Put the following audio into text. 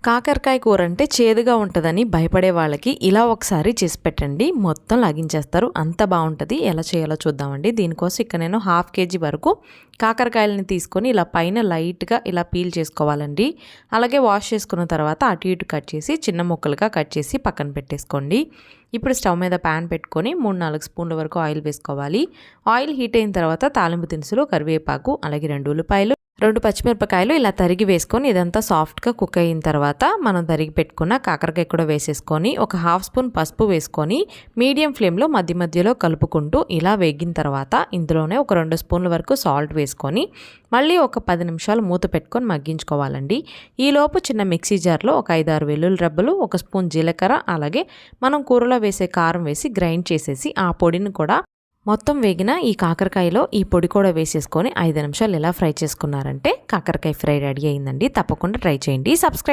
కాకరకాయ కూర అంటే చేదుగా ఉంటుందని భయపడే వాళ్ళకి ఇలా ఒకసారి చేసి పెట్టండి, మొత్తం లాగించేస్తారు, అంత బాగుంటుంది. ఎలా చేయాలో చూద్దామండి. దీనికోసం ఇక్కడ నేను 1/2 kg వరకు కాకరకాయలని తీసుకొని ఇలా పైన లైట్గా ఇలా పీల్ చేసుకోవాలండి. అలాగే వాష్ చేసుకున్న తర్వాత అటు ఇటు కట్ చేసి చిన్న ముక్కలుగా కట్ చేసి పక్కన పెట్టేసుకోండి. ఇప్పుడు స్టవ్ మీద ప్యాన్ పెట్టుకొని 3-4 స్పూన్ల వరకు ఆయిల్ వేసుకోవాలి. ఆయిల్ హీట్ అయిన తర్వాత తాలింపు దినుసులు, కరివేపాకు, అలాగే 2 ఉల్లిపాయలు, 2 పచ్చిమిరపకాయలు ఇలా తరిగి వేసుకొని ఇదంతా సాఫ్ట్గా కుక్ అయిన తర్వాత మనం తరిగి పెట్టుకున్న కాకరకాయ కూడా వేసేసుకొని ఒక 1/2 స్పూన్ పసుపు వేసుకొని మీడియం ఫ్లేమ్లో మధ్య మధ్యలో కలుపుకుంటూ ఇలా వేగిన తర్వాత ఇందులోనే ఒక 2 స్పూన్ల వరకు సాల్ట్ వేసుకొని మళ్ళీ ఒక 10 నిమిషాలు మూత పెట్టుకొని మగ్గించుకోవాలండి. ఈలోపు చిన్న మిక్సీ జార్లో ఒక 5-6 వెల్లుల్లి రబ్బలు, 1 స్పూన్ జీలకర్ర, అలాగే మనం కూరలో వేసే కారం వేసి గ్రైండ్ చేసేసి ఆ పొడిని కూడా మొత్తం వేగిన ఈ కాకరకాయలో ఈ పొడి కూడా వేసేసుకొని 5 నిమిషాలు ఇలా ఫ్రై చేసుకున్నారంటే కాకరకాయ ఫ్రై రెడీ అయిందండి. తప్పకుండా ట్రై చేయండి. సబ్స్క్రైబ్